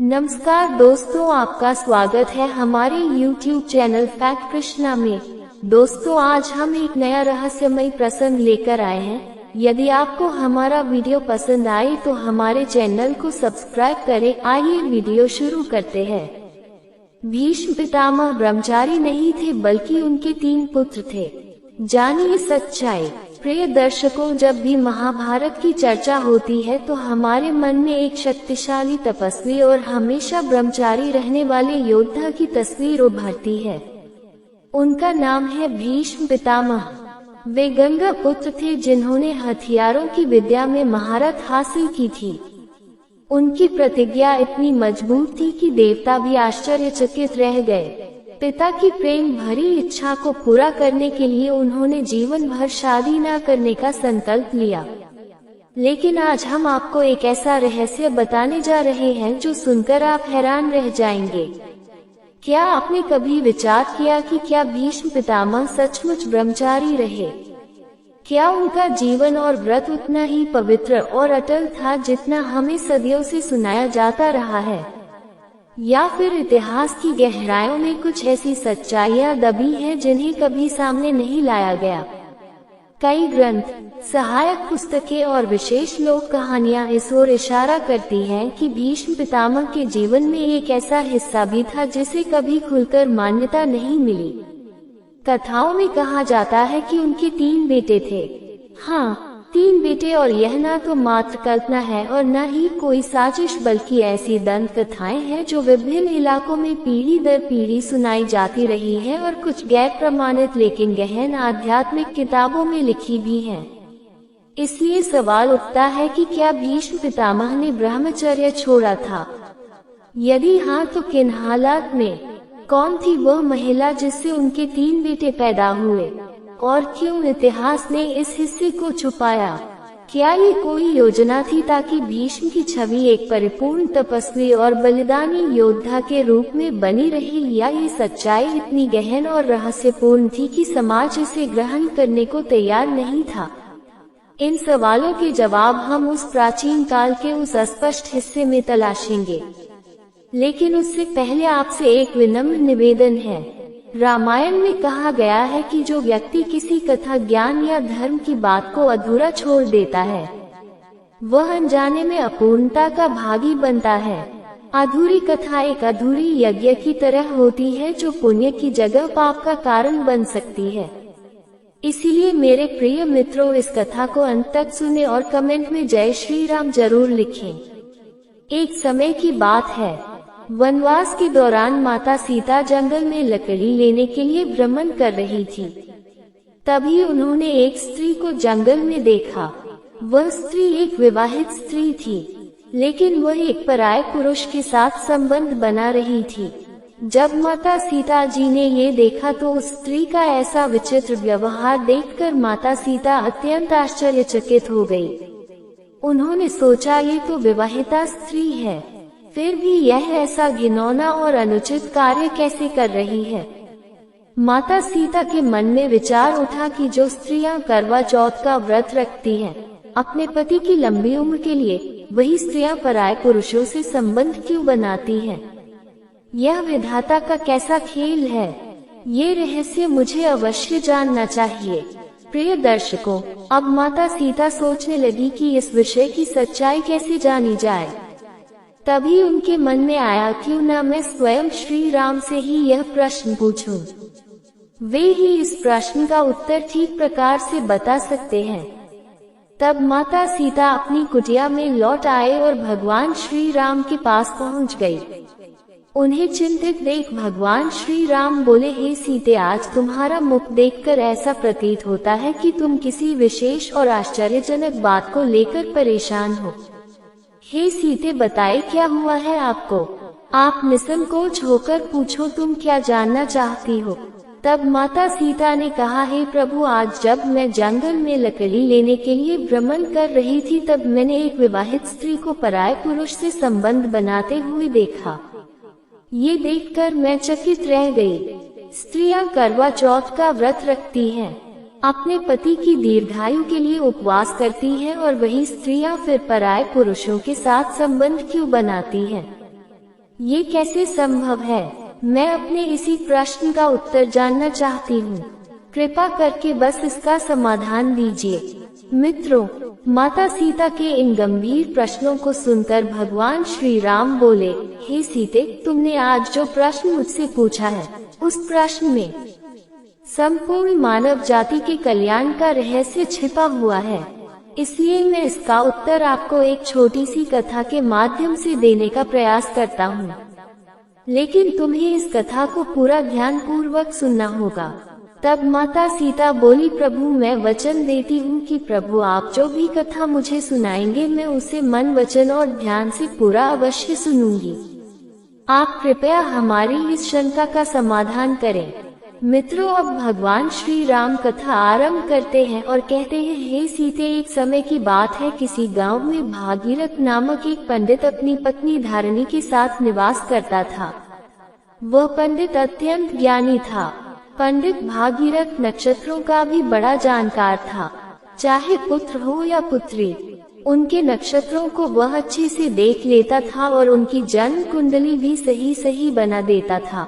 नमस्कार दोस्तों, आपका स्वागत है हमारे YouTube चैनल फैक्ट कृष्णा में। दोस्तों, आज हम एक नया रहस्यमय प्रसंग लेकर आए हैं। यदि आपको हमारा वीडियो पसंद आए तो हमारे चैनल को सब्सक्राइब करें। आइए वीडियो शुरू करते हैं। भीष्म पितामह ब्रह्मचारी नहीं थे, बल्कि उनके 3 पुत्र थे। जानिए सच्चाई। प्रिय दर्शकों, जब भी महाभारत की चर्चा होती है तो हमारे मन में एक शक्तिशाली तपस्वी और हमेशा ब्रह्मचारी रहने वाले योद्धा की तस्वीर उभरती है। उनका नाम है भीष्म पितामह। वे गंगा पुत्र थे जिन्होंने हथियारों की विद्या में महारत हासिल की थी। उनकी प्रतिज्ञा इतनी मजबूत थी कि देवता भी आश्चर्यचकित रह गए। पिता की प्रेम भरी इच्छा को पूरा करने के लिए उन्होंने जीवन भर शादी न करने का संकल्प लिया। लेकिन आज हम आपको एक ऐसा रहस्य बताने जा रहे हैं जो सुनकर आप हैरान रह जाएंगे। क्या आपने कभी विचार किया कि क्या भीष्म पितामह सचमुच ब्रह्मचारी रहे? क्या उनका जीवन और व्रत उतना ही पवित्र और अटल था जितना हमें सदियों से सुनाया जाता रहा है? या फिर इतिहास की गहराइयों में कुछ ऐसी सच्चाइयां दबी हैं जिन्हें कभी सामने नहीं लाया गया? कई ग्रंथ, सहायक पुस्तकें और विशेष लोक कहानियां इस ओर इशारा करती हैं कि भीष्म पितामह के जीवन में एक ऐसा हिस्सा भी था जिसे कभी खुलकर मान्यता नहीं मिली। कथाओं में कहा जाता है कि उनके 3 बेटे थे। हाँ, 3 बेटे, और यह न तो मात्र कल्पना है और न ही कोई साजिश, बल्कि ऐसी दंत कथाएं हैं जो विभिन्न इलाकों में पीढ़ी दर पीढ़ी सुनाई जाती रही है और कुछ गैर प्रमाणित लेकिन गहन आध्यात्मिक किताबों में लिखी भी हैं। इसलिए सवाल उठता है कि क्या भीष्म पितामह ने ब्रह्मचर्य छोड़ा था? यदि हाँ, तो किन हालात में? कौन थी वह महिला जिससे उनके 3 बेटे पैदा हुए? और क्यों इतिहास ने इस हिस्से को छुपाया? क्या ये कोई योजना थी ताकि भीष्म की छवि एक परिपूर्ण तपस्वी और बलिदानी योद्धा के रूप में बनी रहे, या ये सच्चाई इतनी गहन और रहस्यपूर्ण थी कि समाज इसे ग्रहण करने को तैयार नहीं था? इन सवालों के जवाब हम उस प्राचीन काल के उस अस्पष्ट हिस्से में तलाशेंगे। लेकिन उससे पहले आपसे एक विनम्र निवेदन है। रामायण में कहा गया है कि जो व्यक्ति किसी कथा, ज्ञान या धर्म की बात को अधूरा छोड़ देता है वह अनजाने में अपूर्णता का भागी बनता है। अधूरी कथा एक अधूरी यज्ञ की तरह होती है जो पुण्य की जगह पाप का कारण बन सकती है। इसीलिए मेरे प्रिय मित्रों, इस कथा को अंत तक सुने और कमेंट में जय श्री राम जरूर लिखें। एक समय की बात है, वनवास के दौरान माता सीता जंगल में लकड़ी लेने के लिए भ्रमण कर रही थी। तभी उन्होंने एक स्त्री को जंगल में देखा। वह स्त्री एक विवाहित स्त्री थी, लेकिन वह एक पराये पुरुष के साथ संबंध बना रही थी। जब माता सीता जी ने ये देखा तो उस स्त्री का ऐसा विचित्र व्यवहार देखकर माता सीता अत्यंत आश्चर्यचकित हो गई। उन्होंने सोचा, ये तो विवाहिता स्त्री है, फिर भी यह ऐसा घिनौना और अनुचित कार्य कैसे कर रही है? माता सीता के मन में विचार उठा कि जो स्त्रियां करवा चौथ का व्रत रखती हैं अपने पति की लंबी उम्र के लिए, वही स्त्रियां पराये पुरुषों से संबंध क्यों बनाती हैं? यह विधाता का कैसा खेल है? ये रहस्य मुझे अवश्य जानना चाहिए। प्रिय दर्शकों, अब माता सीता सोचने लगी कि इस विषय की सच्चाई कैसे जानी जाए। तभी उनके मन में आया, क्यों न मैं स्वयं श्री राम से ही यह प्रश्न पूछूं। वे ही इस प्रश्न का उत्तर ठीक प्रकार से बता सकते हैं। तब माता सीता अपनी कुटिया में लौट आए और भगवान श्री राम के पास पहुंच गई। उन्हें चिंतित देख भगवान श्री राम बोले, हे सीते, आज तुम्हारा मुख देखकर ऐसा प्रतीत होता है कि तुम किसी विशेष और आश्चर्यजनक बात को लेकर परेशान हो। हे सीते, बताए क्या हुआ है आपको? आप निसंकोच होकर पूछो, तुम क्या जानना चाहती हो? तब माता सीता ने कहा, हे प्रभु, आज जब मैं जंगल में लकड़ी लेने के लिए भ्रमण कर रही थी तब मैंने एक विवाहित स्त्री को पराये पुरुष से संबंध बनाते हुए देखा। ये देखकर मैं चकित रह गई। स्त्रियां करवा चौथ का व्रत रखती हैं, अपने पति की दीर्घायु के लिए उपवास करती हैं, और वही स्त्रियां फिर पराये पुरुषों के साथ संबंध क्यों बनाती हैं? ये कैसे संभव है? मैं अपने इसी प्रश्न का उत्तर जानना चाहती हूँ। कृपा करके बस इसका समाधान दीजिए। मित्रों, माता सीता के इन गंभीर प्रश्नों को सुनकर भगवान श्री राम बोले, हे सीते, तुमने आज जो प्रश्न मुझसे पूछा है, उस प्रश्न में संपूर्ण मानव जाति के कल्याण का रहस्य छिपा हुआ है। इसलिए मैं इसका उत्तर आपको एक छोटी सी कथा के माध्यम से देने का प्रयास करता हूँ। लेकिन तुम्हें इस कथा को पूरा ध्यान पूर्वक सुनना होगा। तब माता सीता बोली, प्रभु, मैं वचन देती हूँ कि प्रभु, आप जो भी कथा मुझे सुनाएंगे मैं उसे मन, वचन और ध्यान से पूरा अवश्य सुनूंगी। आप कृपया हमारी इस शंका का समाधान करें। मित्रों, अब भगवान श्री राम कथा आरंभ करते हैं और कहते हैं, हे सीते, एक समय की बात है, किसी गांव में भागीरथ नामक एक पंडित अपनी पत्नी धारिणी के साथ निवास करता था। वह पंडित अत्यंत ज्ञानी था। पंडित भागीरथ नक्षत्रों का भी बड़ा जानकार था। चाहे पुत्र हो या पुत्री, उनके नक्षत्रों को वह अच्छे से देख लेता था और उनकी जन्म कुंडली भी सही सही बना देता था।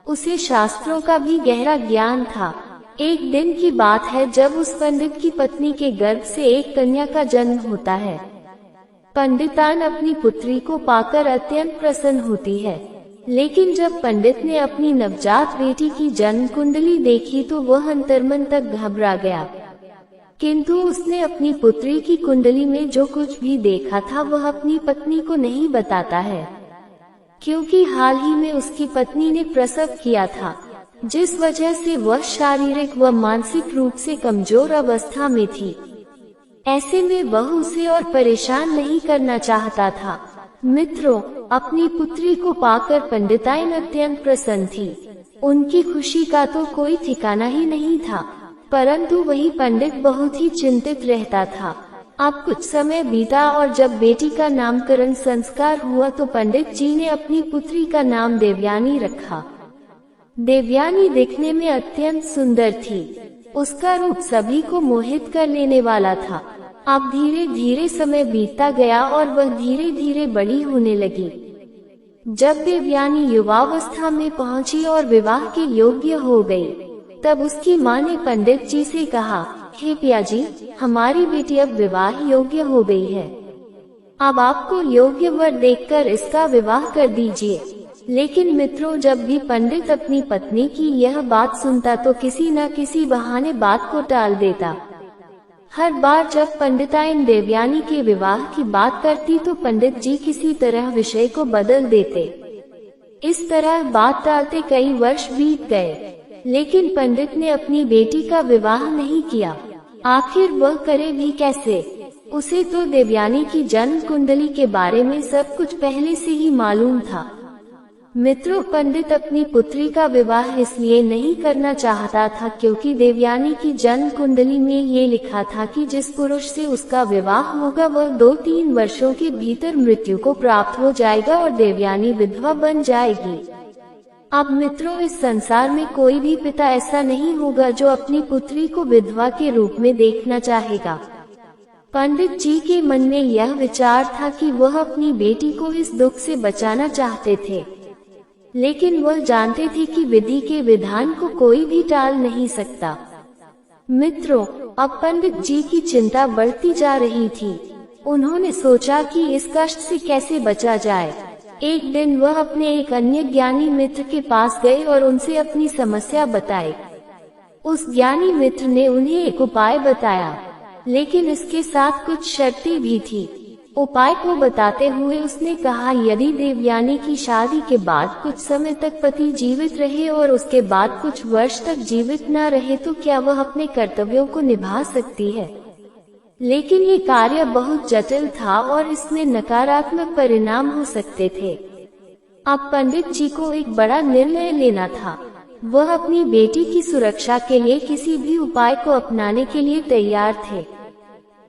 उसे शास्त्रों का भी गहरा ज्ञान था। एक दिन की बात है जब उस पंडित की पत्नी के गर्भ से एक कन्या का जन्म होता है। पंडितान अपनी पुत्री को पाकर अत्यंत प्रसन्न होती है, लेकिन जब पंडित ने अपनी नवजात बेटी की जन्म कुंडली देखी तो वह अंतर्मन तक घबरा गया। किंतु उसने अपनी पुत्री की कुंडली में जो कुछ भी देखा था वह अपनी पत्नी को नहीं बताता है, क्योंकि हाल ही में उसकी पत्नी ने प्रसव किया था, जिस वजह से वह शारीरिक व मानसिक रूप से कमजोर अवस्था में थी। ऐसे में वह उसे और परेशान नहीं करना चाहता था। मित्रों, अपनी पुत्री को पाकर पंडिताइन अत्यंत प्रसन्न थी। उनकी खुशी का तो कोई ठिकाना ही नहीं था, परंतु वही पंडित बहुत ही चिंतित रहता था। अब कुछ समय बीता और जब बेटी का नामकरण संस्कार हुआ तो पंडित जी ने अपनी पुत्री का नाम देवयानी रखा। देवयानी दिखने में अत्यंत सुंदर थी। उसका रूप सभी को मोहित कर लेने वाला था। अब धीरे धीरे समय बीतता गया और वह धीरे धीरे बड़ी होने लगी। जब देवयानी युवावस्था में पहुंची और विवाह के योग्य हो गई, तब उसकी माँ ने पंडित जी से कहा, हे पियाजी, हमारी बेटी अब विवाह योग्य हो गई है। अब आपको योग्य वर देखकर इसका विवाह कर दीजिए। लेकिन मित्रों, जब भी पंडित अपनी पत्नी की यह बात सुनता तो किसी न किसी बहाने बात को टाल देता। हर बार जब पंडिताइन देवयानी के विवाह की बात करती तो पंडित जी किसी तरह विषय को बदल देते। इस तरह बात टालते कई वर्ष बीत गए, लेकिन पंडित ने अपनी बेटी का विवाह नहीं किया। आखिर वह करे भी कैसे? उसे तो देवयानी की जन्म कुंडली के बारे में सब कुछ पहले से ही मालूम था। मित्रों, पंडित अपनी पुत्री का विवाह इसलिए नहीं करना चाहता था क्योंकि देवयानी की जन्म कुंडली में ये लिखा था कि जिस पुरुष से उसका विवाह होगा वह 2-3 वर्षों के भीतर मृत्यु को प्राप्त हो जाएगा और देवयानी विधवा बन जाएगी। अब मित्रों, इस संसार में कोई भी पिता ऐसा नहीं होगा जो अपनी पुत्री को विधवा के रूप में देखना चाहेगा। पंडित जी के मन में यह विचार था कि वह अपनी बेटी को इस दुख से बचाना चाहते थे, लेकिन वह जानते थे कि विधि के विधान को कोई भी टाल नहीं सकता। मित्रों, अब पंडित जी की चिंता बढ़ती जा रही थी। उन्होंने सोचा कि इस कष्ट से कैसे बचा जाए। एक दिन वह अपने एक अन्य ज्ञानी मित्र के पास गए और उनसे अपनी समस्या बताई। उस ज्ञानी मित्र ने उन्हें एक उपाय बताया, लेकिन इसके साथ कुछ शर्तें भी थी। उपाय को बताते हुए उसने कहा, यदि देवयानी की शादी के बाद कुछ समय तक पति जीवित रहे और उसके बाद कुछ वर्ष तक जीवित न रहे तो क्या वह अपने कर्तव्यों को निभा सकती है? लेकिन ये कार्य बहुत जटिल था और इसमें नकारात्मक परिणाम हो सकते थे। अब पंडित जी को एक बड़ा निर्णय लेना था। वह अपनी बेटी की सुरक्षा के लिए किसी भी उपाय को अपनाने के लिए तैयार थे,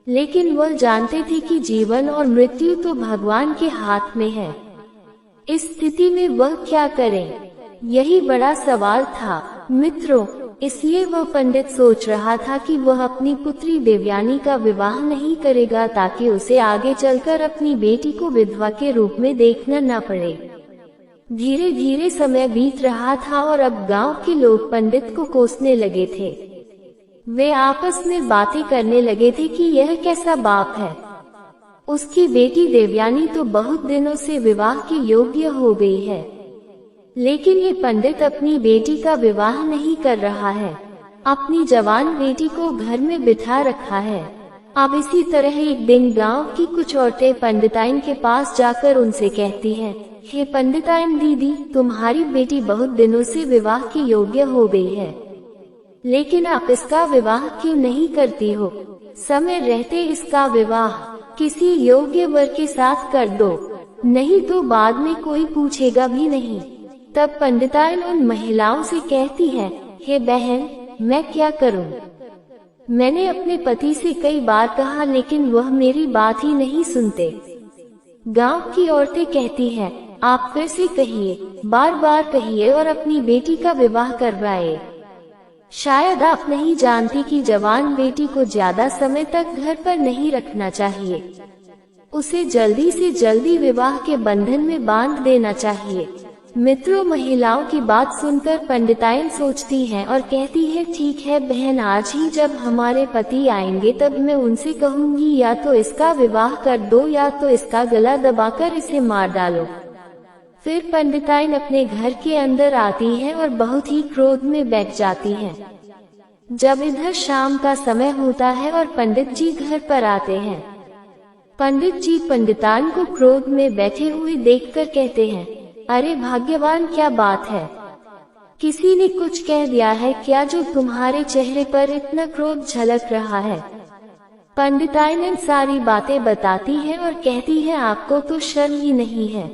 लेकिन वह जानते थे कि जीवन और मृत्यु तो भगवान के हाथ में है। इस स्थिति में वह क्या करें, यही बड़ा सवाल था। मित्रों, इसलिए वह पंडित सोच रहा था कि वह अपनी पुत्री देवयानी का विवाह नहीं करेगा ताकि उसे आगे चलकर अपनी बेटी को विधवा के रूप में देखना न पड़े। धीरे धीरे समय बीत रहा था और अब गांव के लोग पंडित को कोसने लगे थे। वे आपस में बातें करने लगे थे कि यह कैसा बाप है, उसकी बेटी देवयानी तो बहुत दिनों से विवाह के योग्य हो गई है, लेकिन ये पंडित अपनी बेटी का विवाह नहीं कर रहा है, अपनी जवान बेटी को घर में बिठा रखा है। अब इसी तरह एक दिन गांव की कुछ औरतें पंडिताइन के पास जाकर उनसे कहती हैं, हे पंडिताइन दीदी, तुम्हारी बेटी बहुत दिनों से विवाह के योग्य हो गई है, लेकिन आप इसका विवाह क्यों नहीं करती हो? समय रहते इसका विवाह किसी योग्य वर के साथ कर दो, नहीं तो बाद में कोई पूछेगा भी नहीं। तब पंडिताइन उन महिलाओं से कहती है, हे बहन, मैं क्या करूं? मैंने अपने पति से कई बार कहा, लेकिन वह मेरी बात ही नहीं सुनते। गांव की औरतें कहती हैं, आप फिर से कहिए, बार बार कहिए और अपनी बेटी का विवाह करवाए। शायद आप नहीं जानती कि जवान बेटी को ज्यादा समय तक घर पर नहीं रखना चाहिए, उसे जल्दी से जल्दी विवाह के बंधन में बांध देना चाहिए। मित्रों, महिलाओं की बात सुनकर पंडिताइन सोचती हैं और कहती है, ठीक है बहन, आज ही जब हमारे पति आएंगे तब मैं उनसे कहूंगी, या तो इसका विवाह कर दो या तो इसका गला दबाकर इसे मार डालो। फिर पंडिताइन अपने घर के अंदर आती है और बहुत ही क्रोध में बैठ जाती है। जब इधर शाम का समय होता है और पंडित जी घर पर आते हैं, पंडित जी पंडिताइन को क्रोध में बैठे हुए देखकर कहते हैं, अरे भाग्यवान, क्या बात है? किसी ने कुछ कह दिया है क्या जो तुम्हारे चेहरे पर इतना क्रोध झलक रहा है? पंडिताइन इन सारी बातें बताती है और कहती है, आपको तो शर्म ही नहीं है,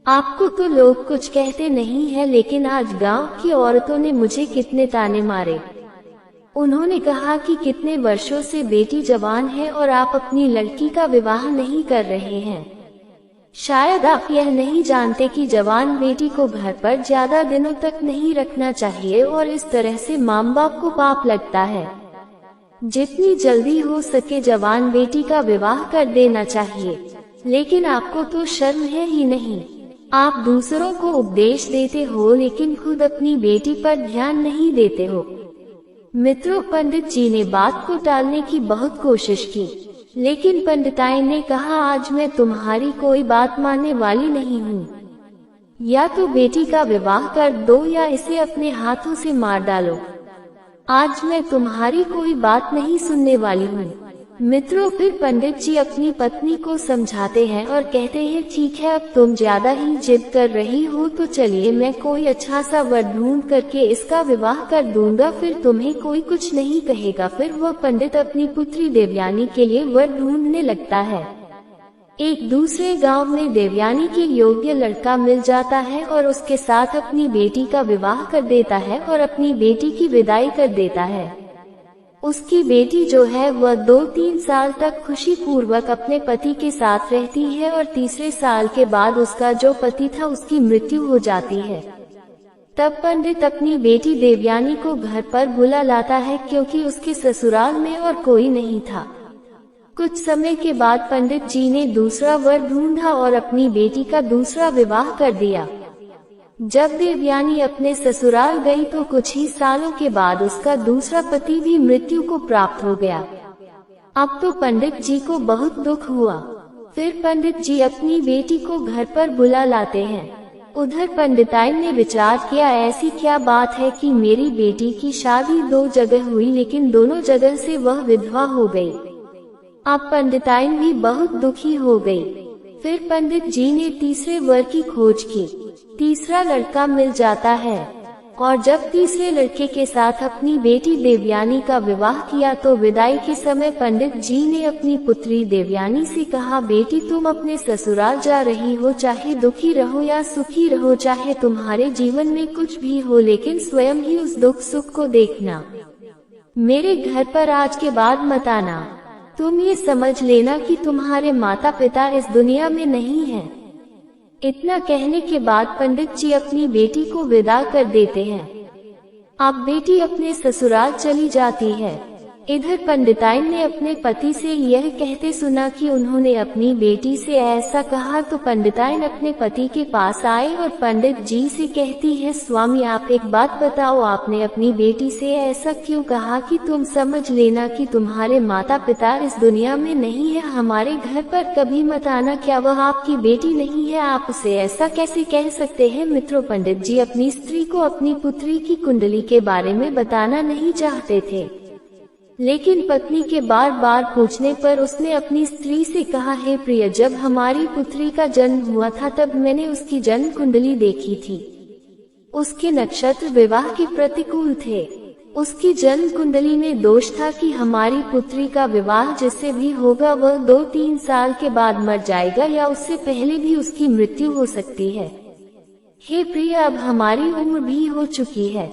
आपको तो लोग कुछ कहते नहीं है, लेकिन आज गांव की औरतों ने मुझे कितने ताने मारे। उन्होंने कहा कि कितने वर्षों से बेटी जवान है और आप अपनी लड़की का विवाह नहीं कर रहे हैं। शायद आप यह नहीं जानते कि जवान बेटी को घर पर ज्यादा दिनों तक नहीं रखना चाहिए और इस तरह से माँ बाप को पाप लगता है। जितनी जल्दी हो सके जवान बेटी का विवाह कर देना चाहिए, लेकिन आपको तो शर्म है ही नहीं। आप दूसरों को उपदेश देते हो लेकिन खुद अपनी बेटी पर ध्यान नहीं देते हो। मित्रों, पंडित जी ने बात को टालने की बहुत कोशिश की, लेकिन पंडिताइन ने कहा, आज मैं तुम्हारी कोई बात मानने वाली नहीं हूँ, या तो बेटी का विवाह कर दो या इसे अपने हाथों से मार डालो। आज मैं तुम्हारी कोई बात नहीं सुनने वाली हूँ। मित्रों, फिर पंडित जी अपनी पत्नी को समझाते हैं और कहते हैं, ठीक है, अब तुम ज्यादा ही जिद कर रही हो तो चलिए मैं कोई अच्छा सा वर ढूंढ करके इसका विवाह कर दूंगा, फिर तुम्हें कोई कुछ नहीं कहेगा। फिर वह पंडित अपनी पुत्री देवयानी के लिए वर ढूंढने लगता है। एक दूसरे गांव में देवयानी के योग्य लड़का मिल जाता है और उसके साथ अपनी बेटी का विवाह कर देता है और अपनी बेटी की विदाई कर देता है। उसकी बेटी जो है वह 2-3 साल तक खुशी पूर्वक अपने पति के साथ रहती है और तीसरे साल के बाद उसका जो पति था उसकी मृत्यु हो जाती है। तब पंडित अपनी बेटी देवयानी को घर पर बुला लाता है, क्योंकि उसके ससुराल में और कोई नहीं था। कुछ समय के बाद पंडित जी ने दूसरा वर ढूंढा और अपनी बेटी का दूसरा विवाह कर दिया। जब देवयानी अपने ससुराल गई तो कुछ ही सालों के बाद उसका दूसरा पति भी मृत्यु को प्राप्त हो गया। अब तो पंडित जी को बहुत दुख हुआ। फिर पंडित जी अपनी बेटी को घर पर बुला लाते हैं। उधर पंडिताइन ने विचार किया, ऐसी क्या बात है कि मेरी बेटी की शादी 2 जगह हुई लेकिन दोनों जगह से वह विधवा हो गई। अब पंडिताइन भी बहुत दुखी हो गई। फिर पंडित जी ने तीसरे वर की खोज की। तीसरा लड़का मिल जाता है और जब तीसरे लड़के के साथ अपनी बेटी देवयानी का विवाह किया तो विदाई के समय पंडित जी ने अपनी पुत्री देवयानी से कहा, बेटी तुम अपने ससुराल जा रही हो, चाहे दुखी रहो या सुखी रहो, चाहे तुम्हारे जीवन में कुछ भी हो, लेकिन स्वयं ही उस दुख सुख को देखना। मेरे घर पर आज के बाद मत आना। तुम ये समझ लेना कि तुम्हारे माता पिता इस दुनिया में नहीं हैं। इतना कहने के बाद पंडित जी अपनी बेटी को विदा कर देते हैं। अब बेटी अपने ससुराल चली जाती है। इधर पंडिताइन ने अपने पति से यह कहते सुना कि उन्होंने अपनी बेटी से ऐसा कहा, तो पंडिताइन अपने पति के पास आए और पंडित जी से कहती है, स्वामी आप एक बात बताओ, आपने अपनी बेटी से ऐसा क्यों कहा कि तुम समझ लेना कि तुम्हारे माता पिता इस दुनिया में नहीं है, हमारे घर पर कभी मत आना, क्या वह आपकी बेटी नहीं है? आप उसे ऐसा कैसे कह सकते हैं? मित्रों, पंडित जी अपनी स्त्री को अपनी पुत्री की कुंडली के बारे में बताना नहीं चाहते थे, लेकिन पत्नी के बार बार पूछने पर उसने अपनी स्त्री से कहा, हे प्रिय, जब हमारी पुत्री का जन्म हुआ था तब मैंने उसकी जन्म कुंडली देखी थी। उसके नक्षत्र विवाह के प्रतिकूल थे। उसकी जन्म कुंडली में दोष था कि हमारी पुत्री का विवाह जिससे भी होगा वह 2-3 साल के बाद मर जाएगा या उससे पहले भी उसकी मृत्यु हो सकती है। हे प्रिय, अब हमारी उम्र भी हो चुकी है,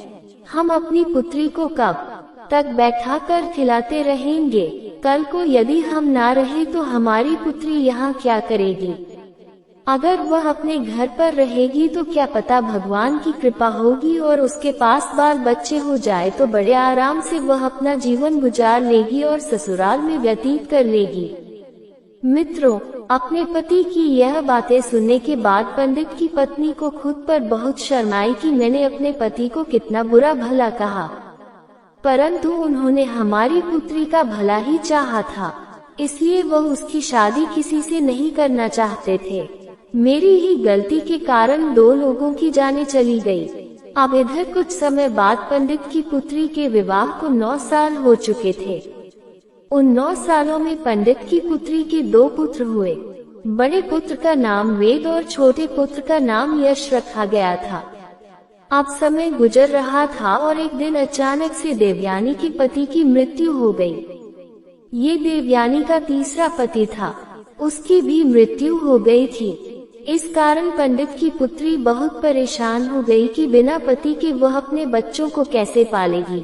हम अपनी पुत्री को कब तक बैठा कर खिलाते रहेंगे? कल को यदि हम ना रहे तो हमारी पुत्री यहाँ क्या करेगी? अगर वह अपने घर पर रहेगी तो क्या पता भगवान की कृपा होगी और उसके पास बाल बच्चे हो जाए तो बड़े आराम से वह अपना जीवन गुजार लेगी और ससुराल में व्यतीत कर लेगी। मित्रों, अपने पति की यह बातें सुनने के बाद पंडित की पत्नी को खुद पर बहुत शर्म आई कि मैंने अपने पति को कितना बुरा भला कहा, परंतु उन्होंने हमारी पुत्री का भला ही चाहा था, इसलिए वह उसकी शादी किसी से नहीं करना चाहते थे। मेरी ही गलती के कारण 2 लोगों की जानें चली गई। अब इधर कुछ समय बाद पंडित की पुत्री के विवाह को 9 साल हो चुके थे। उन 9 सालों में पंडित की पुत्री के 2 पुत्र हुए। बड़े पुत्र का नाम वेद और छोटे पुत्र का नाम यश रखा गया था। अब समय गुजर रहा था और एक दिन अचानक से देवयानी के पति की मृत्यु हो गई। ये देवयानी का तीसरा पति था, उसकी भी मृत्यु हो गई थी। इस कारण पंडित की पुत्री बहुत परेशान हो गई कि बिना पति के वह अपने बच्चों को कैसे पालेगी।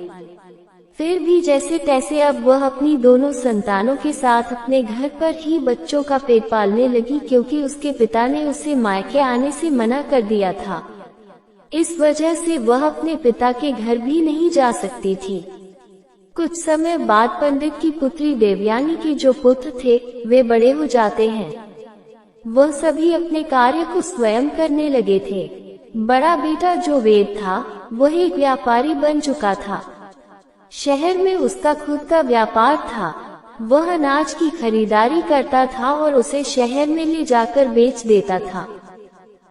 फिर भी जैसे तैसे अब वह अपनी दोनों संतानों के साथ अपने घर पर ही बच्चों का पेट पालने लगी, क्योंकि उसके पिता ने उसे मायके आने से मना कर दिया था। इस वजह से वह अपने पिता के घर भी नहीं जा सकती थी। कुछ समय बाद पंडित की पुत्री देवयानी के जो पुत्र थे वे बड़े हो जाते हैं। वह सभी अपने कार्य को स्वयं करने लगे थे। बड़ा बेटा जो वेद था वह एक व्यापारी बन चुका था। शहर में उसका खुद का व्यापार था। वह अनाज की खरीदारी करता था और उसे शहर में ले जाकर बेच देता था।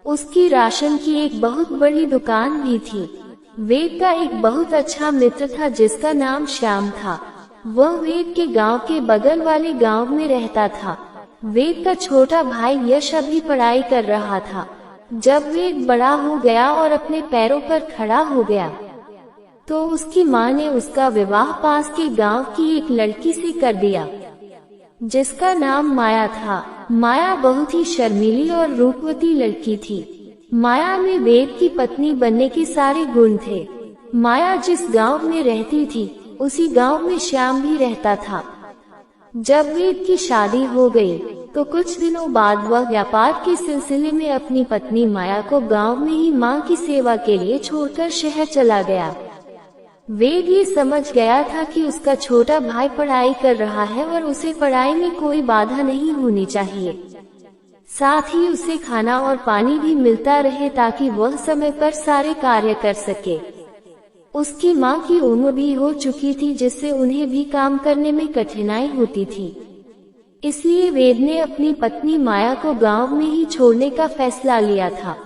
उसकी राशन की एक बहुत बड़ी दुकान भी थी। वेद का एक बहुत अच्छा मित्र था जिसका नाम श्याम था। वह वेद के गांव के बगल वाले गांव में रहता था। वेद का छोटा भाई यश अभी पढ़ाई कर रहा था। जब वेद बड़ा हो गया और अपने पैरों पर खड़ा हो गया तो उसकी माँ ने उसका विवाह पास के गांव की एक लड़की से कर दिया जिसका नाम माया था। माया बहुत ही शर्मीली और रूपवती लड़की थी। माया में वेद की पत्नी बनने के सारे गुण थे। माया जिस गांव में रहती थी उसी गांव में श्याम भी रहता था। जब वेद की शादी हो गई तो कुछ दिनों बाद वह व्यापार के सिलसिले में अपनी पत्नी माया को गांव में ही मां की सेवा के लिए छोड़कर शहर चला गया। वेद ये समझ गया था कि उसका छोटा भाई पढ़ाई कर रहा है और उसे पढ़ाई में कोई बाधा नहीं होनी चाहिए। साथ ही उसे खाना और पानी भी मिलता रहे ताकि वह समय पर सारे कार्य कर सके। उसकी माँ की उम्र भी हो चुकी थी जिससे उन्हें भी काम करने में कठिनाई होती थी। इसलिए वेद ने अपनी पत्नी माया को गांव में ही छोड़ने का फैसला लिया था।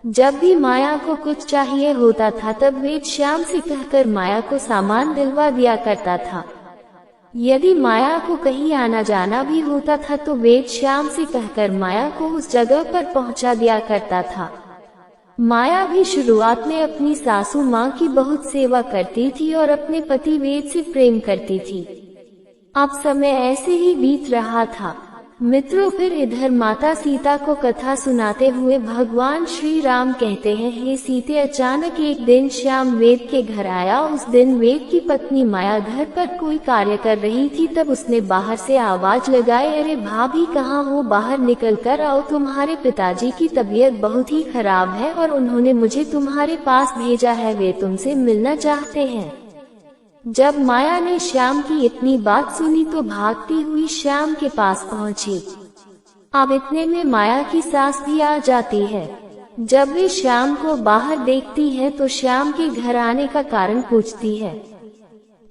जब भी माया को कुछ चाहिए होता था तब वेद श्याम से कहकर माया को सामान दिलवा दिया करता था। यदि माया को कहीं आना जाना भी होता था तो वेद श्याम से कहकर माया को उस जगह पर पहुंचा दिया करता था। माया भी शुरुआत में अपनी सासू माँ की बहुत सेवा करती थी और अपने पति वेद से प्रेम करती थी। अब समय ऐसे ही बीत रहा था। मित्रों, फिर इधर माता सीता को कथा सुनाते हुए भगवान श्री राम कहते हैं, हे सीते, अचानक एक दिन श्याम वेद के घर आया। उस दिन वेद की पत्नी माया घर पर कोई कार्य कर रही थी। तब उसने बाहर से आवाज लगाई, अरे भाभी कहाँ हो, बाहर निकल कर आओ, तुम्हारे पिताजी की तबीयत बहुत ही खराब है और उन्होंने मुझे तुम्हारे पास भेजा है, वे तुमसे मिलना चाहते हैं। जब माया ने श्याम की इतनी बात सुनी तो भागती हुई श्याम के पास पहुंची। अब इतने में माया की सास भी आ जाती है। जब वे श्याम को बाहर देखती है तो श्याम के घर आने का कारण पूछती है।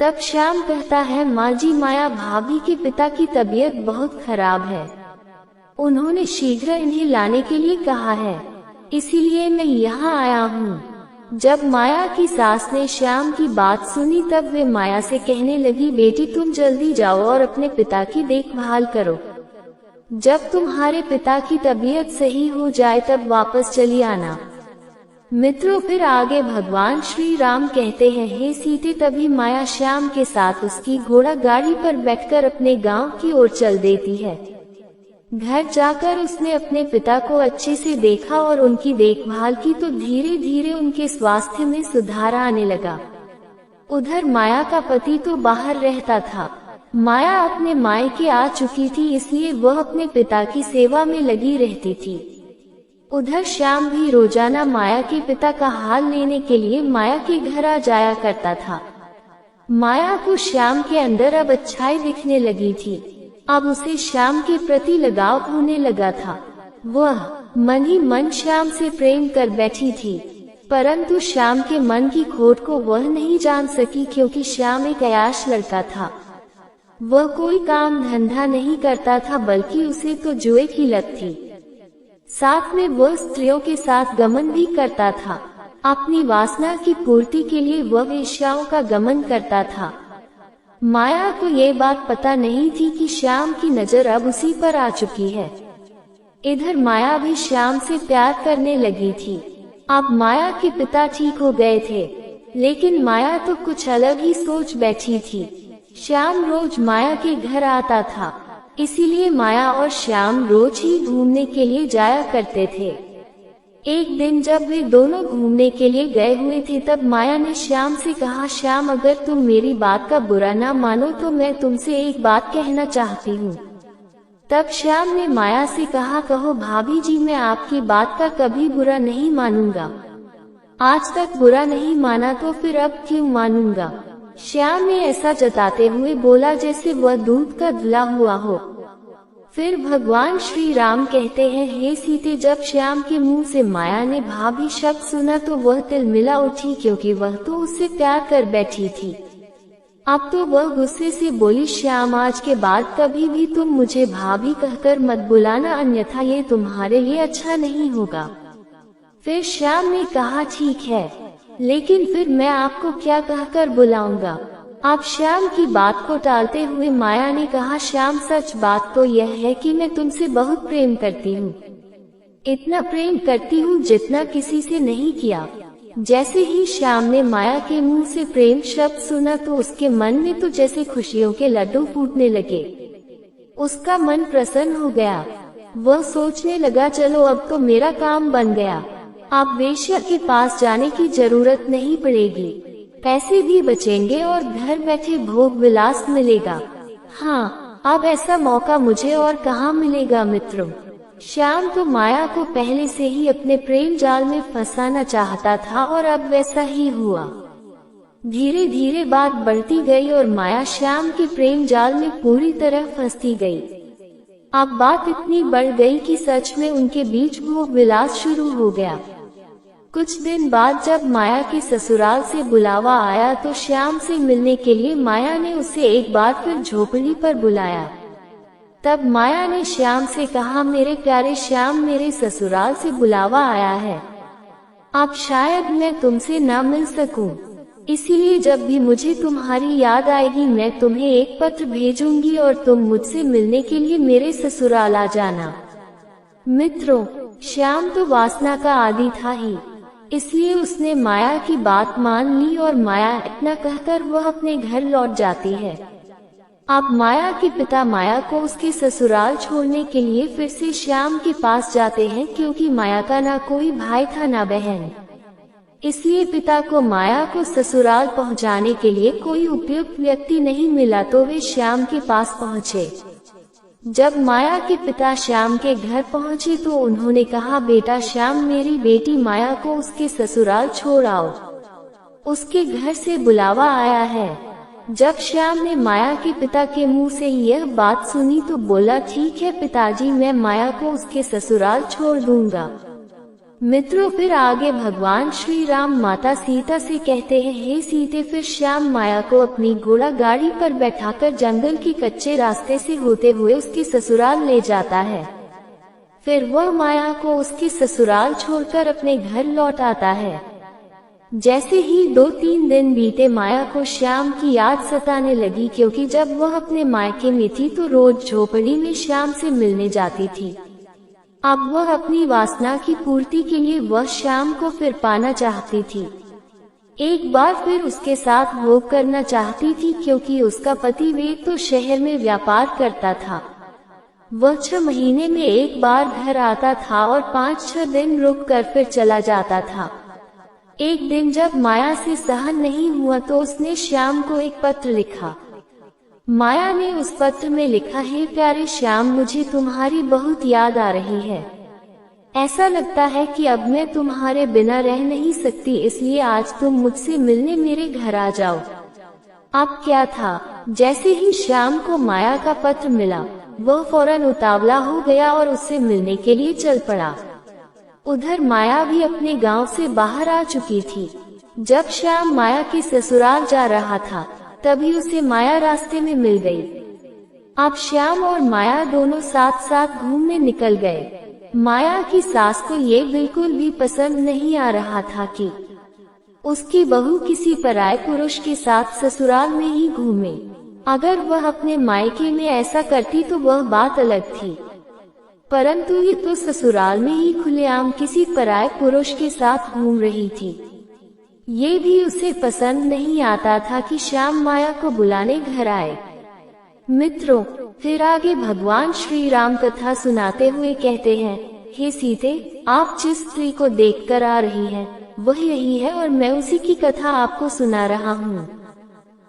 तब श्याम कहता है, माँ जी, माया भाभी के पिता की तबीयत बहुत खराब है, उन्होंने शीघ्र इन्हें लाने के लिए कहा है, इसीलिए मैं यहाँ आया हूँ। जब माया की सास ने श्याम की बात सुनी तब वे माया से कहने लगी, बेटी तुम जल्दी जाओ और अपने पिता की देखभाल करो, जब तुम्हारे पिता की तबीयत सही हो जाए तब वापस चली आना। मित्रों, फिर आगे भगवान श्री राम कहते हैं, हे सीते, तभी माया श्याम के साथ उसकी घोड़ा गाड़ी पर बैठकर अपने गांव की ओर चल देती है। घर जाकर उसने अपने पिता को अच्छे से देखा और उनकी देखभाल की तो धीरे धीरे उनके स्वास्थ्य में सुधार आने लगा। उधर माया का पति तो बाहर रहता था। माया अपने मायके आ चुकी थी, इसलिए वह अपने पिता की सेवा में लगी रहती थी। उधर श्याम भी रोजाना माया के पिता का हाल लेने के लिए माया के घर आ जाया करता था। माया को श्याम के अंदर अब अच्छाई दिखने लगी थी। अब उसे श्याम के प्रति लगाव होने लगा था। वह मन ही मन श्याम से प्रेम कर बैठी थी, परंतु श्याम के मन की खोट को वह नहीं जान सकी, क्योंकि श्याम एक अयाश लड़का था। वह कोई काम धंधा नहीं करता था, बल्कि उसे तो जुए की लत थी। साथ में वह स्त्रियों के साथ गमन भी करता था। अपनी वासना की पूर्ति के लिए वह वेश्याओं का गमन करता था। माया को ये बात पता नहीं थी कि श्याम की नजर अब उसी पर आ चुकी है। इधर माया भी श्याम से प्यार करने लगी थी। अब माया के पिता ठीक हो गए थे, लेकिन माया तो कुछ अलग ही सोच बैठी थी। श्याम रोज माया के घर आता था, इसीलिए माया और श्याम रोज ही घूमने के लिए जाया करते थे। एक दिन जब वे दोनों घूमने के लिए गए हुए थे तब माया ने श्याम से कहा, श्याम, अगर तुम मेरी बात का बुरा ना मानो तो मैं तुमसे एक बात कहना चाहती हूँ। तब श्याम ने माया से कहा, कहो भाभी जी, मैं आपकी बात का कभी बुरा नहीं मानूंगा। आज तक बुरा नहीं माना तो फिर अब क्यों मानूंगा। श्याम ने ऐसा जताते हुए बोला जैसे वह दूध का धुला हुआ हो। फिर भगवान श्री राम कहते हैं, हे सीते, जब श्याम के मुंह से माया ने भाभी शब्द सुना तो वह तिलमिला उठी, क्योंकि वह तो उससे प्यार कर बैठी थी। अब तो वह गुस्से से बोली, श्याम, आज के बाद कभी भी तुम मुझे भाभी कहकर मत बुलाना, अन्यथा ये तुम्हारे लिए अच्छा नहीं होगा। फिर श्याम ने कहा, ठीक है, लेकिन फिर मैं आपको क्या कहकर बुलाऊंगा। अब श्याम की बात को टालते हुए माया ने कहा, श्याम, सच बात तो यह है कि मैं तुमसे बहुत प्रेम करती हूँ। इतना प्रेम करती हूँ जितना किसी से नहीं किया। जैसे ही श्याम ने माया के मुंह से प्रेम शब्द सुना तो उसके मन में तो जैसे खुशियों के लड्डू फूटने लगे। उसका मन प्रसन्न हो गया। वह सोचने लगा, चलो अब तो मेरा काम बन गया। अब वेश्या के पास जाने की जरूरत नहीं पड़ेगी, पैसे भी बचेंगे और घर बैठे भोग विलास मिलेगा। हाँ, अब ऐसा मौका मुझे और कहाँ मिलेगा। मित्रों, श्याम तो माया को पहले से ही अपने प्रेम जाल में फंसाना चाहता था और अब वैसा ही हुआ। धीरे धीरे बात बढ़ती गई और माया श्याम के प्रेम जाल में पूरी तरह फंसती गई। अब बात इतनी बढ़ गई कि सच में उनके बीच भोग विलास शुरू हो गया। कुछ दिन बाद जब माया के ससुराल से बुलावा आया तो श्याम से मिलने के लिए माया ने उसे एक बार फिर झोपड़ी पर बुलाया। तब माया ने श्याम से कहा, मेरे प्यारे श्याम, मेरे ससुराल से बुलावा आया है, अब शायद मैं तुमसे ना मिल सकूं, इसीलिए जब भी मुझे तुम्हारी याद आएगी मैं तुम्हें एक पत्र भेजूंगी और तुम मुझसे मिलने के लिए मेरे ससुराल आ जाना। मित्रों, श्याम तो वासना का आदी था ही, इसलिए उसने माया की बात मान ली और माया इतना कहकर वह अपने घर लौट जाती है। अब माया के पिता माया को उसके ससुराल छोड़ने के लिए फिर से श्याम के पास जाते हैं, क्योंकि माया का ना कोई भाई था ना बहन। इसलिए पिता को माया को ससुराल पहुंचाने के लिए कोई उपयुक्त व्यक्ति नहीं मिला तो वे श्याम के पास पहुंचे। जब माया के पिता श्याम के घर पहुंचे तो उन्होंने कहा, बेटा श्याम, मेरी बेटी माया को उसके ससुराल छोड़ आओ, उसके घर से बुलावा आया है। जब श्याम ने माया के पिता के मुंह से यह बात सुनी तो बोला, ठीक है पिताजी, मैं माया को उसके ससुराल छोड़ दूंगा। मित्रों, फिर आगे भगवान श्री राम माता सीता से कहते हैं, हे सीते, फिर श्याम माया को अपनी घोड़ा गाड़ी पर बैठाकर जंगल के कच्चे रास्ते से होते हुए उसके ससुराल ले जाता है। फिर वह माया को उसके ससुराल छोड़कर अपने घर लौट आता है। जैसे ही 2-3 दिन बीते, माया को श्याम की याद सताने लगी, क्योंकि जब वह अपने मायके में थी तो रोज झोपड़ी में श्याम से मिलने जाती थी। अब वह अपनी वासना की पूर्ति के लिए वह श्याम को फिर पाना चाहती थी। एक बार फिर उसके साथ भोग करना चाहती थी, क्योंकि उसका पति वेद तो शहर में व्यापार करता था। वह 6 महीने में एक बार घर आता था और 5-6 दिन रुककर फिर चला जाता था। एक दिन जब माया से सहन नहीं हुआ तो उसने श्याम को एक पत्र लिखा। माया ने उस पत्र में लिखा, है प्यारे श्याम, मुझे तुम्हारी बहुत याद आ रही है। ऐसा लगता है कि अब मैं तुम्हारे बिना रह नहीं सकती, इसलिए आज तुम मुझसे मिलने मेरे घर आ जाओ। अब क्या था, जैसे ही श्याम को माया का पत्र मिला, वह फौरन उतावला हो गया और उससे मिलने के लिए चल पड़ा। उधर माया भी अपने गांव से बाहर आ चुकी थी। जब श्याम माया के ससुराल जा रहा था, तभी उसे माया रास्ते में मिल गई। अब श्याम और माया दोनों साथ साथ घूमने निकल गए। माया की सास को ये बिल्कुल भी पसंद नहीं आ रहा था कि उसकी बहू किसी पराये पुरुष के साथ ससुराल में ही घूमे। अगर वह अपने मायके में ऐसा करती तो वह बात अलग थी, परंतु ये तो ससुराल में ही खुलेआम किसी पराये पुरुष के साथ घूम रही थी। ये भी उसे पसंद नहीं आता था कि श्याम माया को बुलाने घर आए। मित्रों, फिर आगे भगवान श्री राम कथा सुनाते हुए कहते हैं, हे सीते, आप जिस स्त्री को देखकर आ रही हैं, वह यही है और मैं उसी की कथा आपको सुना रहा हूँ।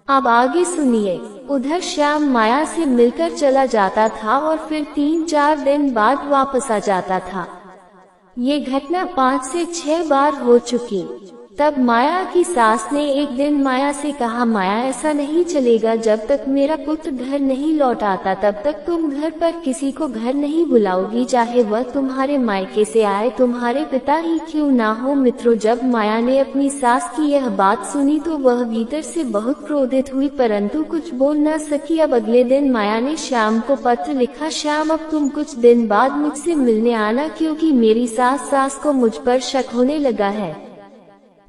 अब आगे सुनिए। उधर श्याम माया से मिलकर चला जाता था और फिर 3-4 दिन बाद वापस आ जाता था। ये घटना 5 से 6 बार हो चुकी। तब माया की सास ने एक दिन माया से कहा, माया, ऐसा नहीं चलेगा, जब तक मेरा पुत्र घर नहीं लौट आता तब तक तुम घर पर किसी को घर नहीं बुलाओगी, चाहे वह तुम्हारे मायके से आए, तुम्हारे पिता ही क्यों ना हो। मित्रों, जब माया ने अपनी सास की यह बात सुनी तो वह भीतर से बहुत क्रोधित हुई, परंतु कुछ बोल न सकी। अब अगले दिन माया ने श्याम को पत्र लिखा, श्याम, अब तुम कुछ दिन बाद मुझसे मिलने आना, क्योंकि मेरी सास को मुझ पर शक होने लगा है।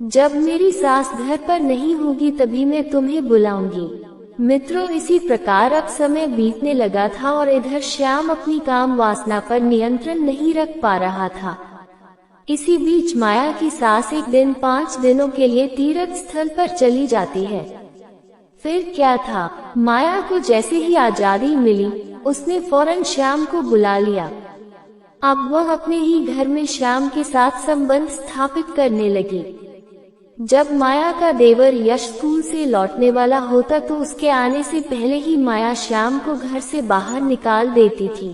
जब मेरी सास घर पर नहीं होगी तभी मैं तुम्हें बुलाऊंगी। मित्रों, इसी प्रकार अब समय बीतने लगा था और इधर श्याम अपनी काम वासना पर नियंत्रण नहीं रख पा रहा था। इसी बीच माया की सास एक दिन 5 दिनों के लिए तीर्थ स्थल पर चली जाती है। फिर क्या था, माया को जैसे ही आजादी मिली, उसने फौरन श्याम को बुला लिया। अब वह अपने ही घर में श्याम के साथ संबंध स्थापित करने लगी। जब माया का देवर यश स्कूल से लौटने वाला होता तो उसके आने से पहले ही माया श्याम को घर से बाहर निकाल देती थी।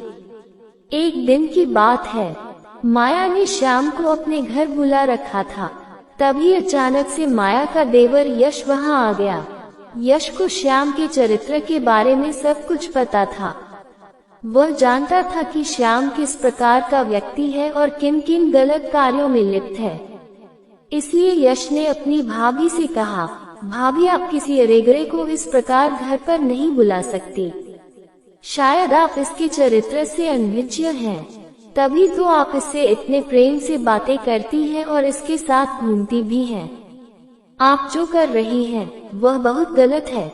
एक दिन की बात है, माया ने श्याम को अपने घर बुला रखा था। तभी अचानक से माया का देवर यश वहां आ गया। यश को श्याम के चरित्र के बारे में सब कुछ पता था। वह जानता था कि श्याम किस प्रकार का व्यक्ति है और किन किन गलत कार्यों में लिप्त है। इसलिए यश ने अपनी भाभी से कहा, भाभी, आप किसी अरेगरे को इस प्रकार घर पर नहीं बुला सकती। शायद आप इसके चरित्र से अनभिज्ञ हैं, तभी तो आप इससे इतने प्रेम से बातें करती हैं और इसके साथ घूमती भी हैं। आप जो कर रही हैं, वह बहुत गलत है।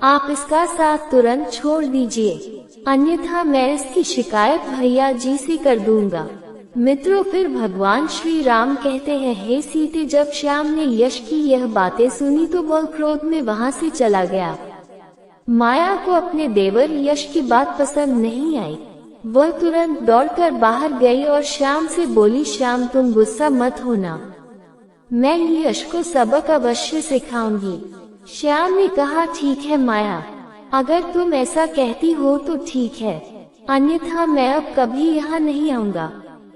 आप इसका साथ तुरंत छोड़ दीजिए, अन्यथा मैं इसकी शिकायत भैया जी से कर दूंगा। मित्रों, फिर भगवान श्री राम कहते हैं, हे सीते, जब श्याम ने यश की यह बातें सुनी तो वह क्रोध में वहां से चला गया। माया को अपने देवर यश की बात पसंद नहीं आई। वह तुरंत दौड़कर बाहर गई और श्याम से बोली, श्याम, तुम गुस्सा मत होना, मैं यश को सबक अवश्य सिखाऊंगी। श्याम ने कहा, ठीक है माया, अगर तुम ऐसा कहती हो तो ठीक है, अन्यथा मैं अब कभी यहाँ नहीं आऊंगा।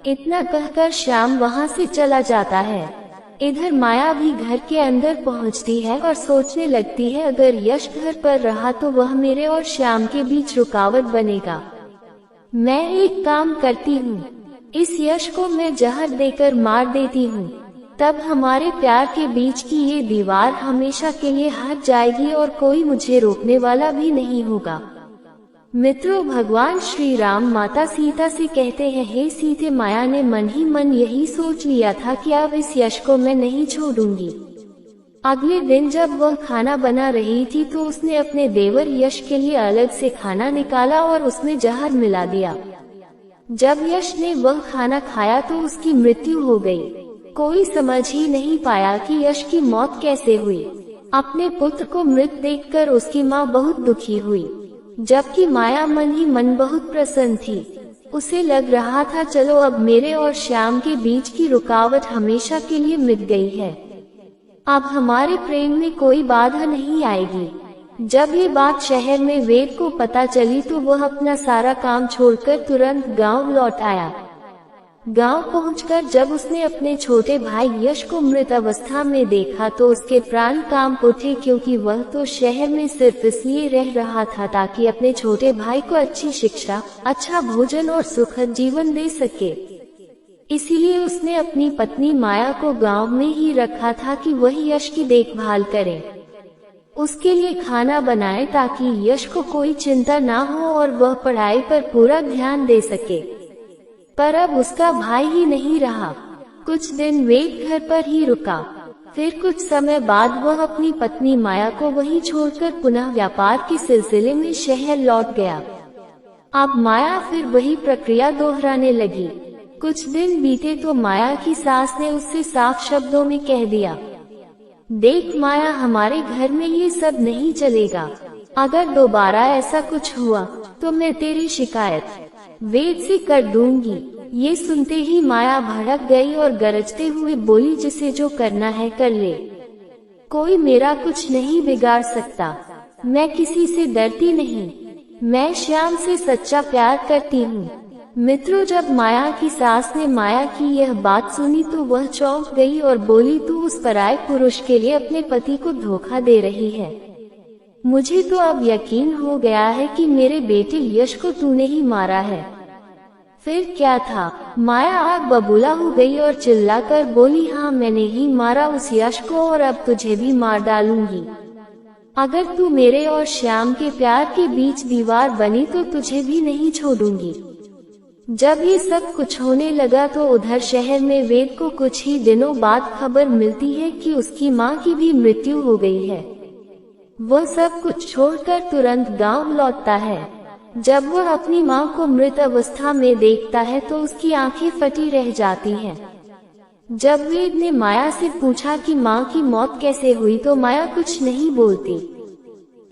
इतना कहकर श्याम वहाँ से चला जाता है। इधर माया भी घर के अंदर पहुंचती है और सोचने लगती है अगर यश घर पर रहा तो वह मेरे और श्याम के बीच रुकावट बनेगा। मैं एक काम करती हूँ, इस यश को मैं जहर देकर मार देती हूँ, तब हमारे प्यार के बीच की ये दीवार हमेशा के लिए हट जाएगी और कोई मुझे रोकने वाला भी नहीं होगा। मित्रों, भगवान श्री राम माता सीता से कहते हैं, हे सीते, माया ने मन ही मन यही सोच लिया था कि अब इस यश को मैं नहीं छोड़ूंगी। अगले दिन जब वह खाना बना रही थी तो उसने अपने देवर यश के लिए अलग से खाना निकाला और उसमें जहर मिला दिया। जब यश ने वह खाना खाया तो उसकी मृत्यु हो गई। कोई समझ ही नहीं पाया कि यश की मौत कैसे हुई। अपने पुत्र को मृत देखकर उसकी माँ बहुत दुखी हुई, जबकि माया मन ही मन बहुत प्रसन्न थी। उसे लग रहा था चलो अब मेरे और श्याम के बीच की रुकावट हमेशा के लिए मिट गई है, अब हमारे प्रेम में कोई बाधा नहीं आएगी। जब ये बात शहर में वेद को पता चली तो वह अपना सारा काम छोड़कर तुरंत गांव लौट आया। गांव पहुंचकर जब उसने अपने छोटे भाई यश को मृत अवस्था में देखा तो उसके प्राण कांप उठे, क्योंकि वह तो शहर में सिर्फ इसलिए रह रहा था ताकि अपने छोटे भाई को अच्छी शिक्षा, अच्छा भोजन और सुखद जीवन दे सके। इसीलिए उसने अपनी पत्नी माया को गांव में ही रखा था कि वही यश की देखभाल करे, उसके लिए खाना बनाए ताकि यश को कोई चिंता ना हो और वह पढ़ाई पर पूरा ध्यान दे सके। पर अब उसका भाई ही नहीं रहा। कुछ दिन वेद घर पर ही रुका। फिर कुछ समय बाद वह अपनी पत्नी माया को वहीं छोड़कर पुनः व्यापार के सिलसिले में शहर लौट गया। अब माया फिर वही प्रक्रिया दोहराने लगी। कुछ दिन बीते तो माया की सास ने उससे साफ शब्दों में कह दिया, देख माया, हमारे घर में ये सब नहीं चलेगा। अगर दोबारा ऐसा कुछ हुआ तो मैं तेरी शिकायत वेद से कर दूंगी। ये सुनते ही माया भड़क गई और गरजते हुए बोली, जिसे जो करना है कर ले, कोई मेरा कुछ नहीं बिगाड़ सकता। मैं किसी से डरती नहीं, मैं श्याम से सच्चा प्यार करती हूँ। मित्रों, जब माया की सास ने माया की यह बात सुनी तो वह चौंक गई और बोली, तू उस पराये पुरुष के लिए अपने पति को धोखा दे रही है। मुझे तो अब यकीन हो गया है कि मेरे बेटे यश को तूने ही मारा है। फिर क्या था? माया आग बबूला हो गई और चिल्लाकर बोली, हाँ, मैंने ही मारा उस यश को और अब तुझे भी मार डालूंगी। अगर तू मेरे और श्याम के प्यार के बीच दीवार बनी तो तुझे भी नहीं छोड़ूंगी। जब ये सब कुछ होने लगा तो उधर शहर में वेद को कुछ ही दिनों बाद खबर मिलती है कि उसकी माँ की भी मृत्यु हो गई है। वह सब कुछ छोड़कर तुरंत गांव लौटता है। जब वह अपनी माँ को मृत अवस्था में देखता है तो उसकी आंखें फटी रह जाती हैं। जब वेद ने माया से पूछा कि माँ की मौत कैसे हुई तो माया कुछ नहीं बोलती,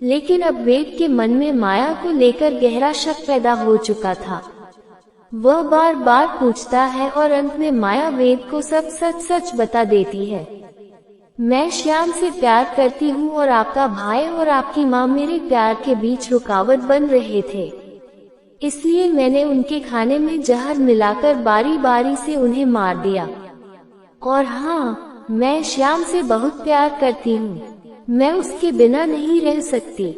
लेकिन अब वेद के मन में माया को लेकर गहरा शक पैदा हो चुका था। वह बार बार पूछता है और अंत में माया वेद को सब सच सच बता देती है। मैं श्याम से प्यार करती हूँ और आपका भाई और आपकी माँ मेरे प्यार के बीच रुकावट बन रहे थे, इसलिए मैंने उनके खाने में जहर मिलाकर बारी बारी से उन्हें मार दिया। और हाँ, मैं श्याम से बहुत प्यार करती हूँ, मैं उसके बिना नहीं रह सकती।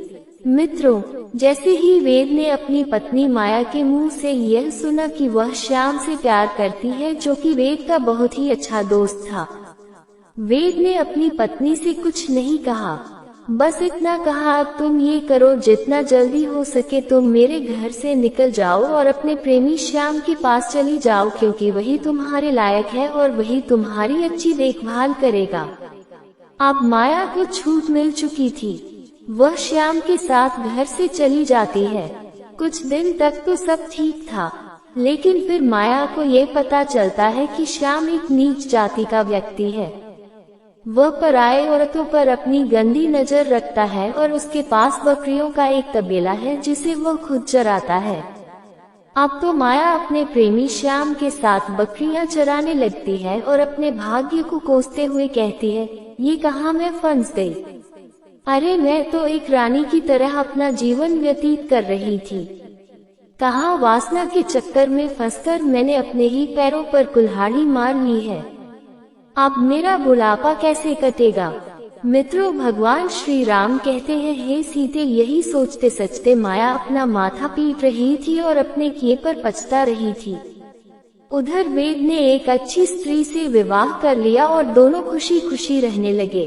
मित्रों, जैसे ही वेद ने अपनी पत्नी माया के मुंह से यह सुना कि वह श्याम से प्यार करती है, जो कि वेद का बहुत ही अच्छा दोस्त था, वेद ने अपनी पत्नी से कुछ नहीं कहा, बस इतना कहा, अब तुम ये करो, जितना जल्दी हो सके तुम मेरे घर से निकल जाओ और अपने प्रेमी श्याम के पास चली जाओ, क्योंकि वही तुम्हारे लायक है और वही तुम्हारी अच्छी देखभाल करेगा। अब माया को छूट मिल चुकी थी। वह श्याम के साथ घर से चली जाती है। कुछ दिन तक तो सब ठीक था, लेकिन फिर माया को ये पता चलता है कि श्याम एक नीच जाति का व्यक्ति है। वह पराये औरतों पर अपनी गंदी नजर रखता है और उसके पास बकरियों का एक तबेला है जिसे वह खुद चराता है। अब तो माया अपने प्रेमी श्याम के साथ बकरियां चराने लगती है और अपने भाग्य को कोसते हुए कहती है, ये कहाँ मैं फंस गई। अरे, मैं तो एक रानी की तरह अपना जीवन व्यतीत कर रही थी, कहाँ वासना के चक्कर में फंसकर मैंने अपने ही पैरों पर कुल्हाड़ी मार ली है। अब मेरा बुढ़ापा कैसे कटेगा। मित्रों, भगवान श्री राम कहते हैं, हे सीते, यही सोचते सोचते माया अपना माथा पीट रही थी और अपने किए पर पछता रही थी। उधर वेद ने एक अच्छी स्त्री से विवाह कर लिया और दोनों खुशी खुशी रहने लगे।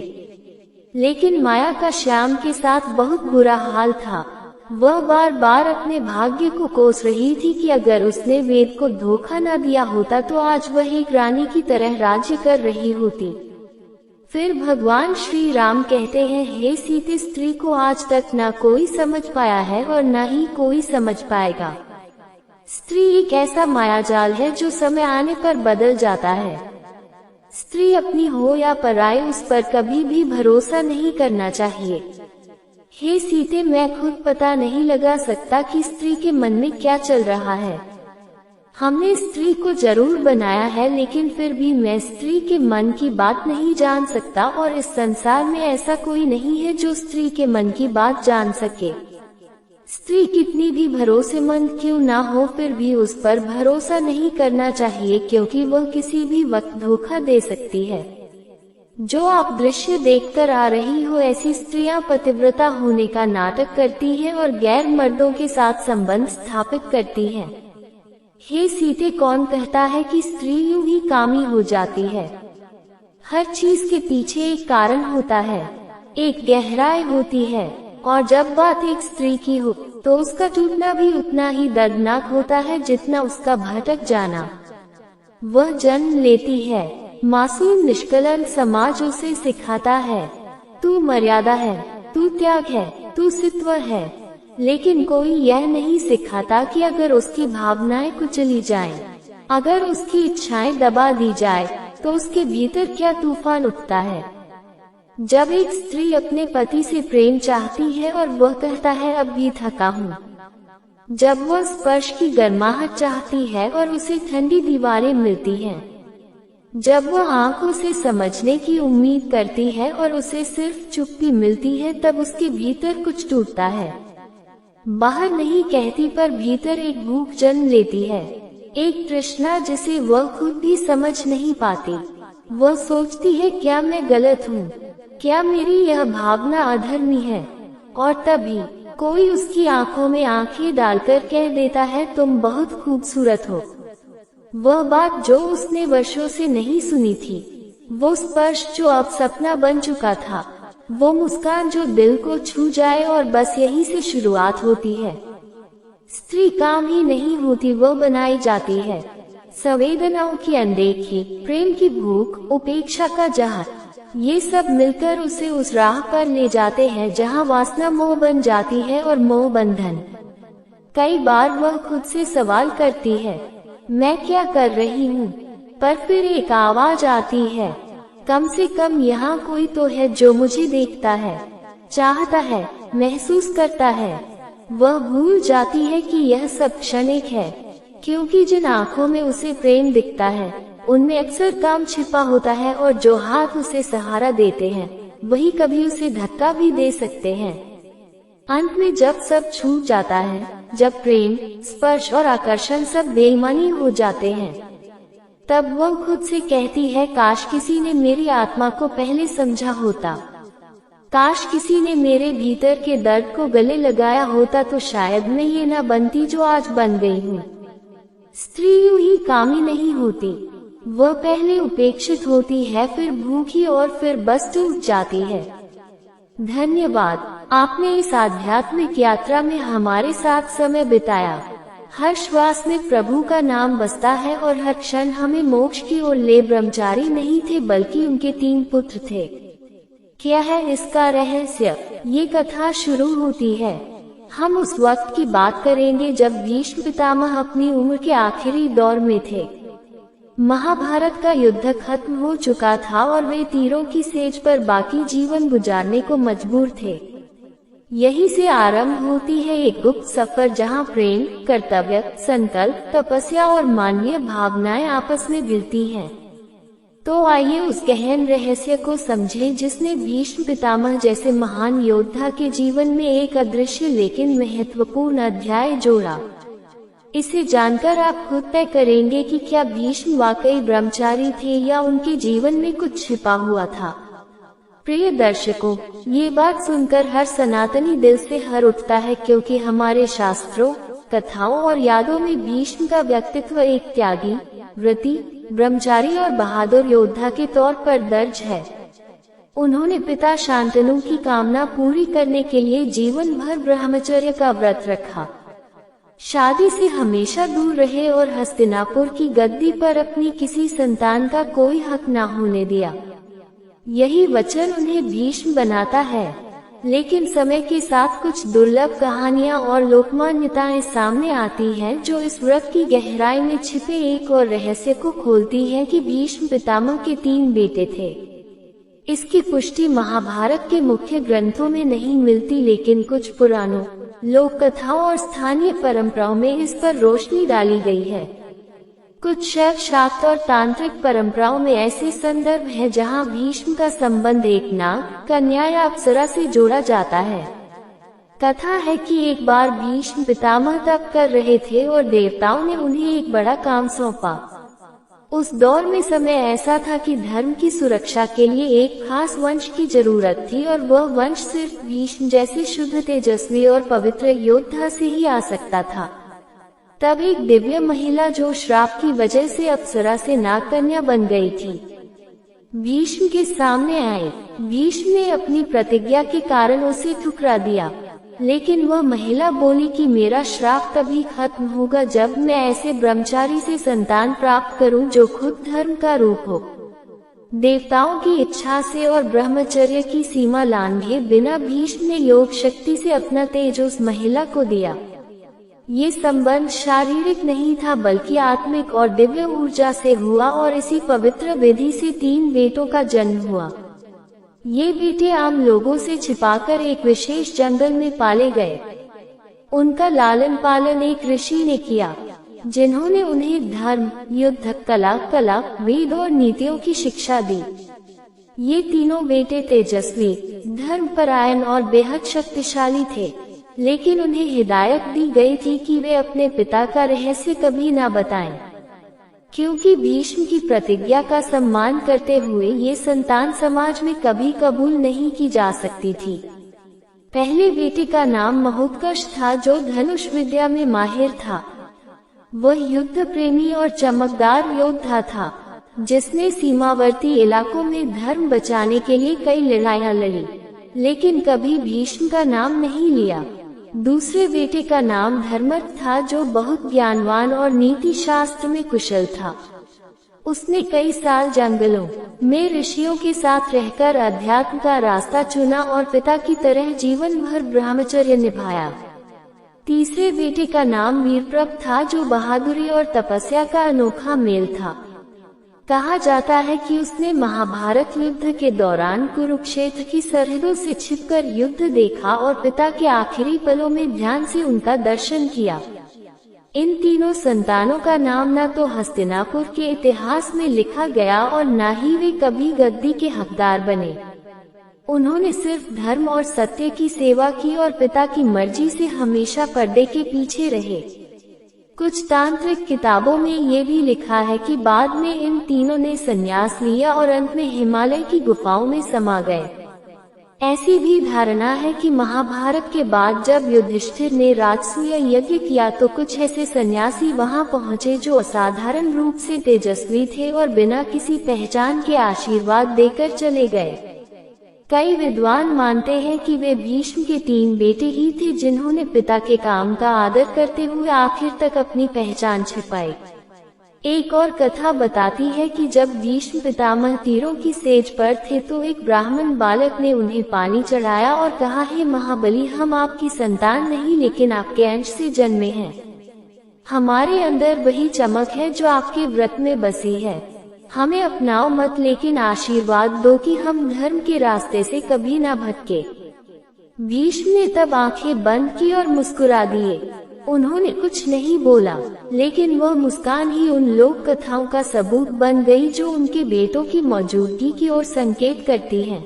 लेकिन माया का श्याम के साथ बहुत बुरा हाल था। वह बार बार अपने भाग्य को कोस रही थी कि अगर उसने वेद को धोखा न दिया होता तो आज वह एक रानी की तरह राज्य कर रही होती। फिर भगवान श्री राम कहते हैं, हे सीते, स्त्री को आज तक न कोई समझ पाया है और न ही कोई समझ पाएगा। स्त्री एक ऐसा मायाजाल है जो समय आने पर बदल जाता है। स्त्री अपनी हो या पराई, उस पर कभी भी भरोसा नहीं करना चाहिए। हे सीते, मैं खुद पता नहीं लगा सकता कि स्त्री के मन में क्या चल रहा है। हमने स्त्री को जरूर बनाया है, लेकिन फिर भी मैं स्त्री के मन की बात नहीं जान सकता और इस संसार में ऐसा कोई नहीं है जो स्त्री के मन की बात जान सके। स्त्री कितनी भी भरोसेमंद क्यों ना हो, फिर भी उस पर भरोसा नहीं करना चाहिए, क्योंकि वह किसी भी वक्त धोखा दे सकती है। जो आप दृश्य देखकर आ रही हो, ऐसी स्त्रियां पतिव्रता होने का नाटक करती हैं और गैर मर्दों के साथ संबंध स्थापित करती हैं। हे सीते, कौन कहता है कि स्त्री यूं ही कामी हो जाती है। हर चीज के पीछे एक कारण होता है, एक गहराई होती है, और जब बात एक स्त्री की हो तो उसका टूटना भी उतना ही दर्दनाक होता है जितना उसका भटक जाना। वह जन्म लेती है, मासूम निष्कलंक समाज उसे सिखाता है, तू मर्यादा है, तू त्याग है, तू सित्व है। लेकिन कोई यह नहीं सिखाता कि अगर उसकी भावनाएं कुचली जाएं, अगर उसकी इच्छाएं दबा दी जाए, तो उसके भीतर क्या तूफान उठता है। जब एक स्त्री अपने पति से प्रेम चाहती है और वह कहता है, अब भी थका हूँ। जब वह स्पर्श की गर्माहट चाहती है और उसे ठंडी दीवारें मिलती हैं। जब वह आंखों से समझने की उम्मीद करती है और उसे सिर्फ चुप्पी मिलती है, तब उसके भीतर कुछ टूटता है। बाहर नहीं कहती, पर भीतर एक भूख जन्म लेती है, एक तृष्णा जिसे वह खुद भी समझ नहीं पाती। वह सोचती है, क्या मैं गलत हूँ, क्या मेरी यह भावना अधर्मी है। और तभी कोई उसकी आंखों में आंखें डालकर कह देता है, तुम बहुत खूबसूरत हो। वह बात जो उसने वर्षों से नहीं सुनी थी, वो स्पर्श जो अब सपना बन चुका था, वो मुस्कान जो दिल को छू जाए, और बस यही से शुरुआत होती है। स्त्री काम ही नहीं होती, वो बनाई जाती है। संवेदनाओं की अनदेखी, प्रेम की भूख, उपेक्षा का जहर, ये सब मिलकर उसे उस राह पर ले जाते हैं जहां वासना मोह बन जाती है और मोह बंधन। कई बार वह खुद से सवाल करती है, मैं क्या कर रही हूँ। पर फिर एक आवाज आती है, कम से कम यहाँ कोई तो है जो मुझे देखता है, चाहता है, महसूस करता है। वह भूल जाती है कि यह सब क्षणिक है, क्योंकि जिन आँखों में उसे प्रेम दिखता है, उनमें अक्सर काम छिपा होता है, और जो हाथ उसे सहारा देते हैं, वही कभी उसे धक्का भी दे सकते हैं। अंत में जब सब छूट जाता है, जब प्रेम, स्पर्श और आकर्षण सब बेईमानी हो जाते हैं, तब वह खुद से कहती है, काश किसी ने मेरी आत्मा को पहले समझा होता, काश किसी ने मेरे भीतर के दर्द को गले लगाया होता, तो शायद मैं ये न बनती जो आज बन गई हूँ। स्त्री यूं ही कामी नहीं होती, वह पहले उपेक्षित होती है, फिर भूखी, और फिर बस टूट जाती है। धन्यवाद, आपने इस आध्यात्मिक यात्रा में हमारे साथ समय बिताया। हर श्वास में प्रभु का नाम बसता है और हर क्षण हमें मोक्ष की ओर ले। ब्रह्मचारी नहीं थे, बल्कि उनके 3 पुत्र थे। क्या है इसका रहस्य? ये कथा शुरू होती है। हम उस वक्त की बात करेंगे जब भीष्म पितामह अपनी उम्र के आखिरी दौर में थे। महाभारत का युद्ध खत्म हो चुका था और वे तीरों की सेज पर बाकी जीवन गुजारने को मजबूर थे। यहीं से आरंभ होती है एक गुप्त सफर, जहां प्रेम, कर्तव्य, संकल्प, तपस्या और मानवीय भावनाएं आपस में मिलती हैं। तो आइए उस गहन रहस्य को समझें जिसने भीष्म पितामह जैसे महान योद्धा के जीवन में एक अदृश्य लेकिन महत्वपूर्ण अध्याय जोड़ा। इसे जानकर आप खुद तय करेंगे कि क्या भीष्म वाकई ब्रह्मचारी थे या उनके जीवन में कुछ छिपा हुआ था। प्रिय दर्शकों, ये बात सुनकर हर सनातनी दिल से हर उठता है, क्योंकि हमारे शास्त्रों, कथाओं और यादों में भीष्म का व्यक्तित्व एक त्यागी, व्रती, ब्रह्मचारी और बहादुर योद्धा के तौर पर दर्ज है। उन्होंने पिता शांतनु की कामना पूरी करने के लिए जीवन भर ब्रह्मचर्य का व्रत रखा, शादी से हमेशा दूर रहे और हस्तिनापुर की गद्दी पर अपनी किसी संतान का कोई हक न होने दिया। यही वचन उन्हें भीष्म बनाता है। लेकिन समय के साथ कुछ दुर्लभ कहानियां और लोकमान्यताएं सामने आती हैं जो इस व्रत की गहराई में छिपे एक और रहस्य को खोलती हैं कि भीष्म पितामह के 3 बेटे थे। इसकी पुष्टि महाभारत के मुख्य ग्रंथों में नहीं मिलती, लेकिन कुछ पुराणों, लोक कथाओं और स्थानीय परंपराओं में इस पर रोशनी डाली गई है। कुछ शैव, शाक्त और तांत्रिक परंपराओं में ऐसे संदर्भ हैं जहां भीष्म का संबंध एक नाग, कन्या या अप्सरा से जोड़ा जाता है। कथा है कि एक बार भीष्म पितामह तप कर रहे थे और देवताओं ने उन्हें एक बड़ा काम सौंपा। उस दौर में समय ऐसा था कि धर्म की सुरक्षा के लिए एक खास वंश की जरूरत थी, और वह वंश सिर्फ भीष्म जैसे शुद्ध, तेजस्वी और पवित्र योद्धा से ही आ सकता था। तब एक दिव्य महिला जो श्राप की वजह से अप्सरा से नागकन्या बन गई थी, भीष्म के सामने आए। भीष्म ने अपनी प्रतिज्ञा के कारण उसे ठुकरा दिया, लेकिन वह महिला बोली कि मेरा श्राप तभी खत्म होगा जब मैं ऐसे ब्रह्मचारी से संतान प्राप्त करूं जो खुद धर्म का रूप हो। देवताओं की इच्छा से और ब्रह्मचर्य की सीमा लांघे बिना भीष्म ने योग शक्ति से अपना तेज उस महिला को दिया। ये संबंध शारीरिक नहीं था बल्कि आत्मिक और दिव्य ऊर्जा से हुआ, और इसी पवित्र विधि से 3 बेटों का जन्म हुआ। ये बेटे आम लोगों से छिपाकर एक विशेष जंगल में पाले गए। उनका लालन पालन एक ऋषि ने किया, जिन्होंने उन्हें धर्म, युद्ध कला, वेद और नीतियों की शिक्षा दी। ये तीनों बेटे तेजस्वी, धर्मपरायण और बेहद शक्तिशाली थे, लेकिन उन्हें हिदायत दी गई थी कि वे अपने पिता का रहस्य कभी न बताएं, क्योंकि भीष्म की प्रतिज्ञा का सम्मान करते हुए ये संतान समाज में कभी कबूल नहीं की जा सकती थी। पहले बेटे का नाम महोत्कर्ष था, जो धनुष विद्या में माहिर था। वह युद्ध प्रेमी और चमकदार योद्धा था, जिसने सीमावर्ती इलाकों में धर्म बचाने के लिए कई लड़ाइयां लड़ी, लेकिन कभी भीष्म का नाम नहीं लिया। दूसरे बेटे का नाम धर्मर्थ था, जो बहुत ज्ञानवान और नीति शास्त्र में कुशल था। उसने कई साल जंगलों में ऋषियों के साथ रहकर अध्यात्म का रास्ता चुना और पिता की तरह जीवन भर ब्रह्मचर्य निभाया। तीसरे बेटे का नाम वीरप्रभ था, जो बहादुरी और तपस्या का अनोखा मेल था। कहा जाता है कि उसने महाभारत युद्ध के दौरान कुरुक्षेत्र की सरहदों से छिपकर युद्ध देखा और पिता के आखिरी पलों में ध्यान से उनका दर्शन किया। इन तीनों संतानों का नाम न तो हस्तिनापुर के इतिहास में लिखा गया और न ही वे कभी गद्दी के हकदार बने। उन्होंने सिर्फ धर्म और सत्य की सेवा की और पिता की मर्जी से हमेशा पर्दे के पीछे रहे। कुछ तांत्रिक किताबों में ये भी लिखा है कि बाद में इन तीनों ने संन्यास लिया और अंत में हिमालय की गुफाओं में समा गए। ऐसी भी धारणा है कि महाभारत के बाद जब युधिष्ठिर ने राजसूय यज्ञ किया तो कुछ ऐसे सन्यासी वहां पहुंचे जो असाधारण रूप से तेजस्वी थे और बिना किसी पहचान के आशीर्वाद देकर चले गए। कई विद्वान मानते हैं कि वे भीष्म के 3 बेटे ही थे जिन्होंने पिता के काम का आदर करते हुए आखिर तक अपनी पहचान छिपाई। एक और कथा बताती है कि जब भीष्म पितामह तीरों की सेज पर थे तो एक ब्राह्मण बालक ने उन्हें पानी चढ़ाया और कहा, हे महाबली, हम आपकी संतान नहीं लेकिन आपके अंश से जन्मे हैं। हमारे अंदर वही चमक है जो आपके व्रत में बसी है। हमें अपनाओ मत, लेकिन आशीर्वाद दो कि हम धर्म के रास्ते से कभी न भटके। भीष्म ने तब आंखें बंद की और मुस्कुरा दिए। उन्होंने कुछ नहीं बोला, लेकिन वह मुस्कान ही उन लोक कथाओं का सबूत बन गई जो उनके बेटों की मौजूदगी की ओर संकेत करती हैं।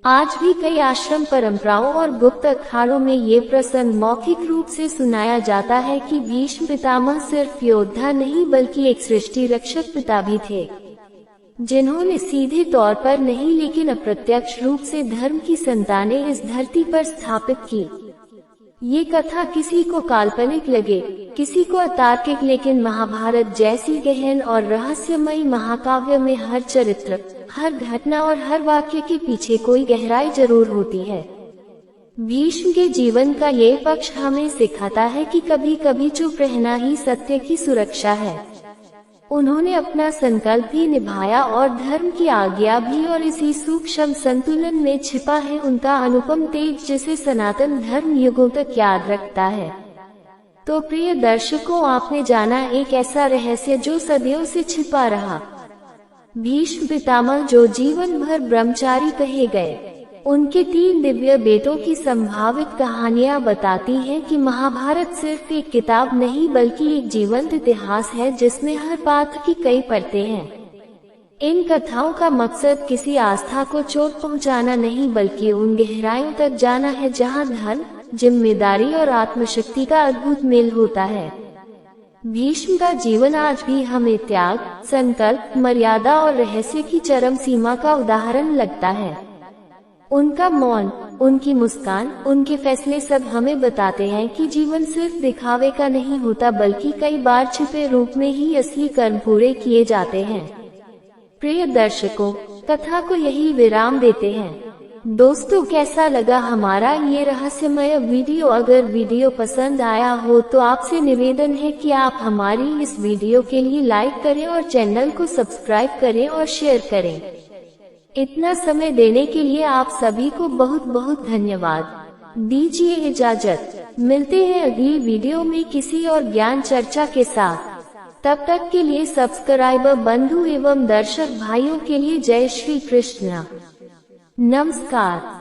आज भी कई आश्रम परंपराओं और गुप्त अखाड़ों में ये प्रसंग मौखिक रूप से सुनाया जाता है कि भीष्म पितामह सिर्फ योद्धा नहीं बल्कि एक सृष्टि रक्षक पिता भी थे, जिन्होंने सीधे तौर पर नहीं लेकिन अप्रत्यक्ष रूप से धर्म की संतानें इस धरती पर स्थापित की। ये कथा किसी को काल्पनिक लगे, किसी को अतार्किक, लेकिन महाभारत जैसी गहन और रहस्यमयी महाकाव्य में हर चरित्र, हर घटना और हर वाक्य के पीछे कोई गहराई जरूर होती है। भीष्म के जीवन का ये पक्ष हमें सिखाता है कि कभी कभी चुप रहना ही सत्य की सुरक्षा है। उन्होंने अपना संकल्प भी निभाया और धर्म की आज्ञा भी, और इसी सूक्ष्म संतुलन में छिपा है उनका अनुपम तेज, जिसे सनातन धर्म युगों तक याद रखता है। तो प्रिय दर्शकों, आपने जाना एक ऐसा रहस्य जो सदियों से छिपा रहा। भीष्म पितामह जो जीवन भर ब्रह्मचारी कहे गए, उनके 3 दिव्य बेटों की संभावित कहानियां बताती हैं कि महाभारत सिर्फ एक किताब नहीं बल्कि एक जीवंत इतिहास है जिसमें हर पात्र की कई परतें हैं। इन कथाओं का मकसद किसी आस्था को चोट पहुंचाना नहीं बल्कि उन गहराइयों तक जाना है जहां धर्म, जिम्मेदारी और आत्मशक्ति का अद्भुत मेल होता है। भीष्म का जीवन आज भी हमें त्याग, संकल्प, मर्यादा और रहस्य की चरम सीमा का उदाहरण लगता है। उनका मौन, उनकी मुस्कान, उनके फैसले सब हमें बताते हैं कि जीवन सिर्फ दिखावे का नहीं होता बल्कि कई बार छिपे रूप में ही असली कर्म पूरे किए जाते हैं। प्रिय दर्शकों, कथा को यही विराम देते हैं। दोस्तों, कैसा लगा हमारा ये रहस्यमय वीडियो? अगर वीडियो पसंद आया हो तो आपसे निवेदन है कि आप हमारी इस वीडियो के लिए लाइक करें और चैनल को सब्सक्राइब करें और शेयर करें। इतना समय देने के लिए आप सभी को बहुत बहुत धन्यवाद। दीजिए इजाजत, मिलते हैं अगली वीडियो में किसी और ज्ञान चर्चा के साथ। तब तक के लिए सब्सक्राइबर बंधु एवं दर्शक भाइयों के लिए जय श्री कृष्ण, नमस्कार।